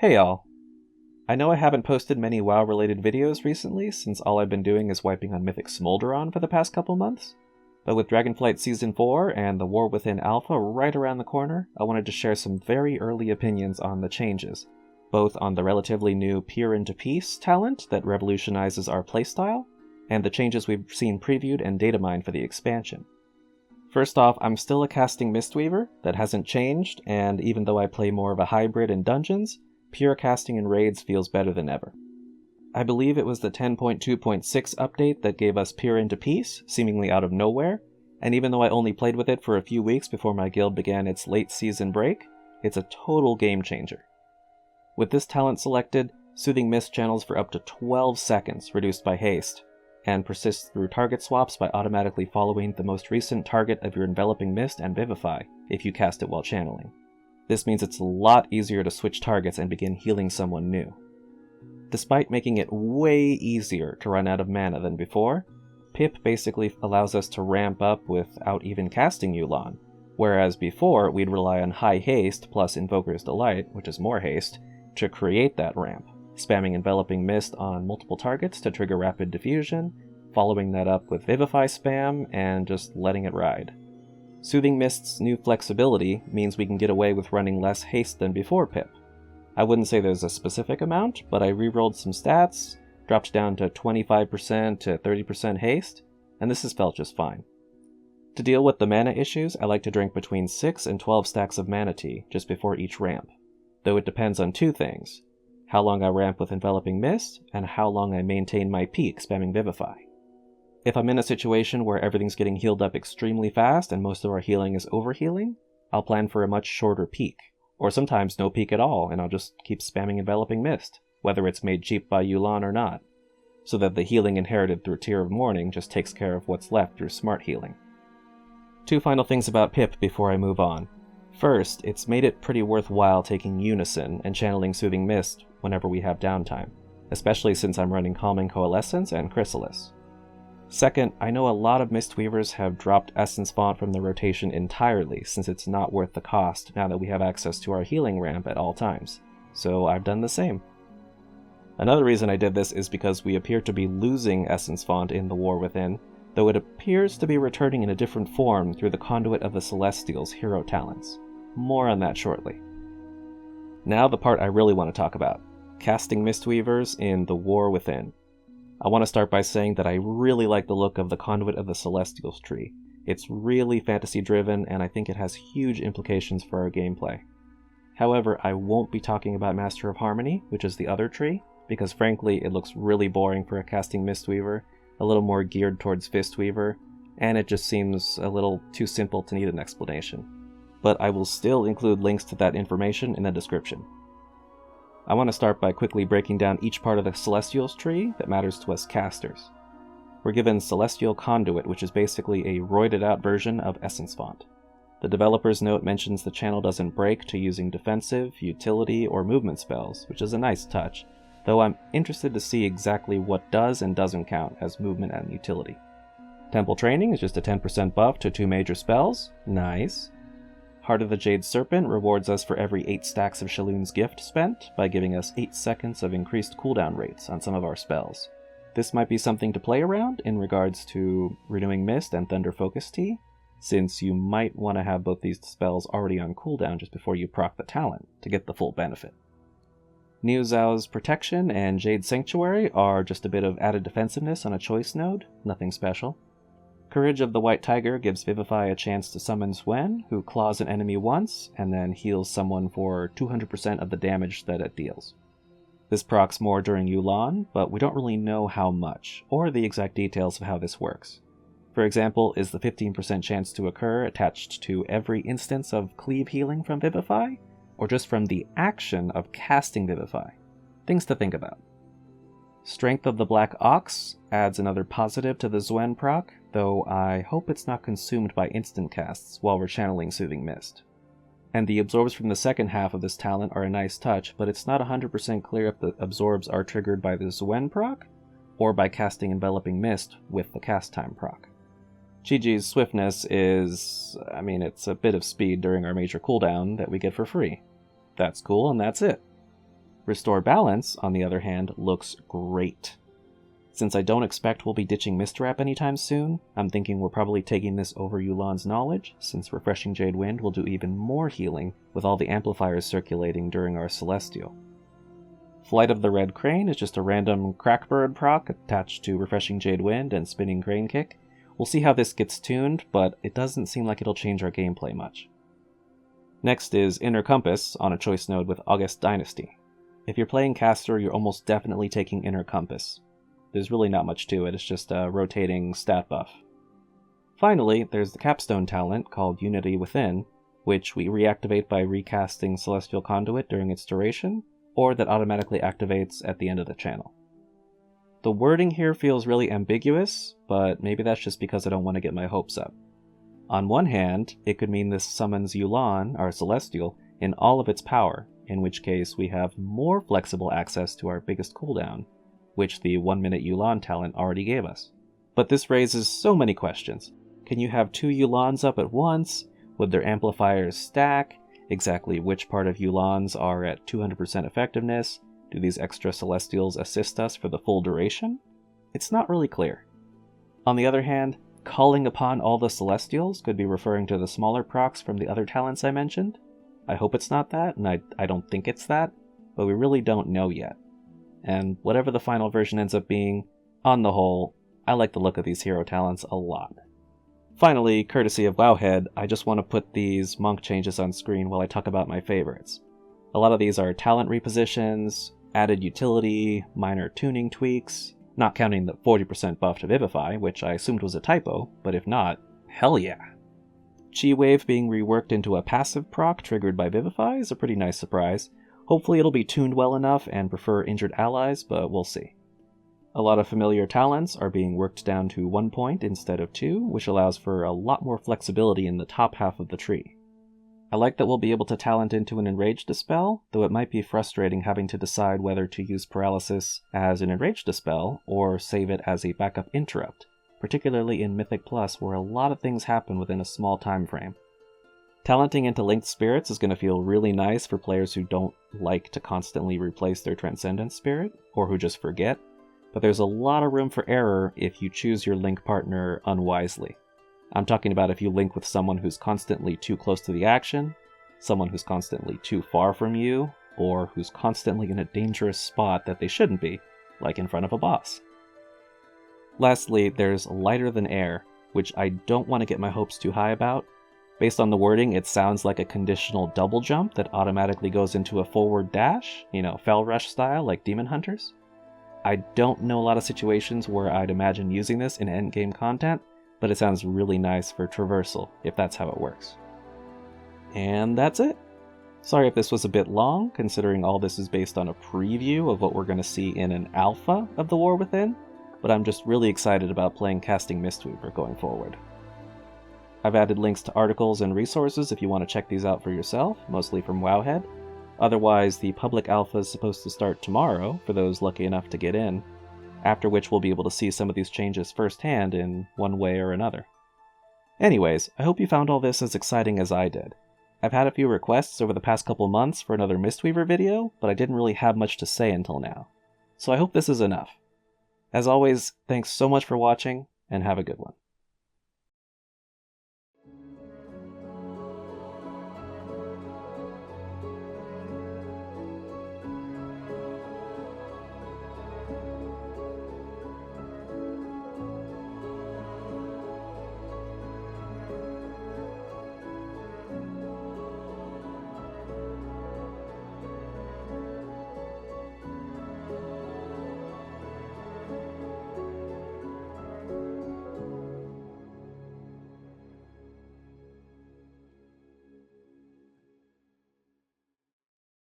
Hey all! I know I haven't posted many WoW related videos recently since all I've been doing is wiping on Mythic Smolderon for the past couple months, but with Dragonflight Season 4 and the War Within Alpha right around the corner, I wanted to share some very early opinions on the changes, both on the relatively new Peer into Peace talent that revolutionizes our playstyle, and the changes we've seen previewed and data mined for the expansion. First off, I'm still a casting Mistweaver, that hasn't changed, and even though I play more of a hybrid in dungeons, pure casting in raids feels better than ever. I believe it was the 10.2.6 update that gave us Peer into Peace, seemingly out of nowhere, and even though I only played with it for a few weeks before my guild began its late season break, it's a total game changer. With this talent selected, Soothing Mist channels for up to 12 seconds, reduced by haste, and persists through target swaps by automatically following the most recent target of your Enveloping Mist and Vivify if you cast it while channeling. This means it's a lot easier to switch targets and begin healing someone new. Despite making it way easier to run out of mana than before, Pip basically allows us to ramp up without even casting Yu'lon, whereas before we'd rely on high haste plus Invoker's Delight, which is more haste, to create that ramp, spamming Enveloping Mist on multiple targets to trigger Rapid Diffusion, following that up with Vivify spam, and just letting it ride. Soothing Mist's new flexibility means we can get away with running less haste than before Pip. I wouldn't say there's a specific amount, but I rerolled some stats, dropped down to 25% to 30% haste, and this has felt just fine. To deal with the mana issues, I like to drink between 6 and 12 stacks of Mana Tea just before each ramp, though it depends on two things: how long I ramp with Enveloping Mist, and how long I maintain my peak spamming Vivify. If I'm in a situation where everything's getting healed up extremely fast and most of our healing is overhealing, I'll plan for a much shorter peak, or sometimes no peak at all, and I'll just keep spamming Enveloping Mist, whether it's made cheap by Yu'lon or not, so that the healing inherited through Tear of Mourning just takes care of what's left through smart healing. Two final things about Pip before I move on. First, it's made it pretty worthwhile taking Unison and channeling Soothing Mist whenever we have downtime, especially since I'm running Calming Coalescence and Chrysalis. Second, I know a lot of Mistweavers have dropped Essence Font from the rotation entirely since it's not worth the cost now that we have access to our healing ramp at all times, so I've done the same. Another reason I did this is because we appear to be losing Essence Font in the War Within, though it appears to be returning in a different form through the Conduit of the Celestials hero talents. More on that shortly. Now the part I really want to talk about: casting Mistweavers in the War Within. I want to start by saying that I really like the look of the Conduit of the Celestials tree. It's really fantasy driven, and I think it has huge implications for our gameplay. However, I won't be talking about Master of Harmony, which is the other tree, because frankly it looks really boring for a casting Mistweaver, a little more geared towards Fistweaver, and it just seems a little too simple to need an explanation. But I will still include links to that information in the description. I want to start by quickly breaking down each part of the Celestials tree that matters to us casters. We're given Celestial Conduit, which is basically a roided out version of Essence Font. The developer's note mentions the channel doesn't break to using defensive, utility, or movement spells, which is a nice touch, though I'm interested to see exactly what does and doesn't count as movement and utility. Temple Training is just a 10% buff to 2 major spells, nice. Heart of the Jade Serpent rewards us for every 8 stacks of Shaloon's Gift spent by giving us 8 seconds of increased cooldown rates on some of our spells. This might be something to play around in regards to Renewing Mist and Thunder Focus Tea, since you might want to have both these spells already on cooldown just before you proc the talent to get the full benefit. Niu Zhao's Protection and Jade Sanctuary are just a bit of added defensiveness on a choice node, nothing special. Courage of the White Tiger gives Vivify a chance to summon Swen, who claws an enemy once, and then heals someone for 200% of the damage that it deals. This procs more during Yu'lon, but we don't really know how much, or the exact details of how this works. For example, is the 15% chance to occur attached to every instance of cleave healing from Vivify, or just from the action of casting Vivify? Things to think about. Strength of the Black Ox adds another positive to the Zwen proc, though I hope it's not consumed by instant casts while we're channeling Soothing Mist. And the absorbs from the second half of this talent are a nice touch, but it's not 100% clear if the absorbs are triggered by the Zwen proc, or by casting Enveloping Mist with the cast time proc. Chi-Chi's Swiftness is, it's a bit of speed during our major cooldown that we get for free. That's cool, and that's it. Restore Balance, on the other hand, looks great. Since I don't expect we'll be ditching Mistwrap anytime soon, I'm thinking we're probably taking this over Yu'lon's Knowledge, since Refreshing Jade Wind will do even more healing with all the amplifiers circulating during our Celestial. Flight of the Red Crane is just a random Crackbird proc attached to Refreshing Jade Wind and Spinning Crane Kick. We'll see how this gets tuned, but it doesn't seem like it'll change our gameplay much. Next is Inner Compass on a choice node with August Dynasty. If you're playing caster, you're almost definitely taking Inner Compass. There's really not much to it, it's just a rotating stat buff. Finally, there's the capstone talent called Unity Within, which we reactivate by recasting Celestial Conduit during its duration, or that automatically activates at the end of the channel. The wording here feels really ambiguous, but maybe that's just because I don't want to get my hopes up. On one hand, it could mean this summons Yu'lon, our Celestial, in all of its power, in which case we have more flexible access to our biggest cooldown, which the 1-minute Yu'lon talent already gave us. But this raises so many questions. Can you have 2 Yu'lons up at once? Would their amplifiers stack? Exactly which part of Yu'lons are at 200% effectiveness? Do these extra Celestials assist us for the full duration? It's not really clear. On the other hand, calling upon all the Celestials could be referring to the smaller procs from the other talents I mentioned. I hope it's not that, and I don't think it's that, but we really don't know yet. And whatever the final version ends up being, on the whole, I like the look of these hero talents a lot. Finally, courtesy of Wowhead, I just want to put these monk changes on screen while I talk about my favorites. A lot of these are talent repositions, added utility, minor tuning tweaks, not counting the 40% buff to Vivify, which I assumed was a typo, but if not, hell yeah. Chi Wave being reworked into a passive proc triggered by Vivify is a pretty nice surprise. Hopefully it'll be tuned well enough and prefer injured allies, but we'll see. A lot of familiar talents are being worked down to 1 point instead of 2, which allows for a lot more flexibility in the top half of the tree. I like that we'll be able to talent into an Enraged Dispel, though it might be frustrating having to decide whether to use Paralysis as an Enraged Dispel or save it as a backup interrupt, particularly in Mythic Plus where a lot of things happen within a small time frame. Talenting into Linked Spirits is going to feel really nice for players who don't like to constantly replace their Transcendence Spirit, or who just forget, but there's a lot of room for error if you choose your link partner unwisely. I'm talking about if you link with someone who's constantly too close to the action, someone who's constantly too far from you, or who's constantly in a dangerous spot that they shouldn't be, like in front of a boss. Lastly, there's Lighter Than Air, which I don't want to get my hopes too high about. Based on the wording, it sounds like a conditional double jump that automatically goes into a forward dash, Fell Rush style like Demon Hunters. I don't know a lot of situations where I'd imagine using this in endgame content, but it sounds really nice for traversal, if that's how it works. And that's it. Sorry if this was a bit long, considering all this is based on a preview of what we're going to see in an alpha of the War Within, but I'm just really excited about playing Casting Mistweaver going forward. I've added links to articles and resources if you want to check these out for yourself, mostly from Wowhead. Otherwise, the public alpha is supposed to start tomorrow, for those lucky enough to get in, after which we'll be able to see some of these changes firsthand in one way or another. Anyways, I hope you found all this as exciting as I did. I've had a few requests over the past couple months for another Mistweaver video, but I didn't really have much to say until now. So I hope this is enough. As always, thanks so much for watching, and have a good one.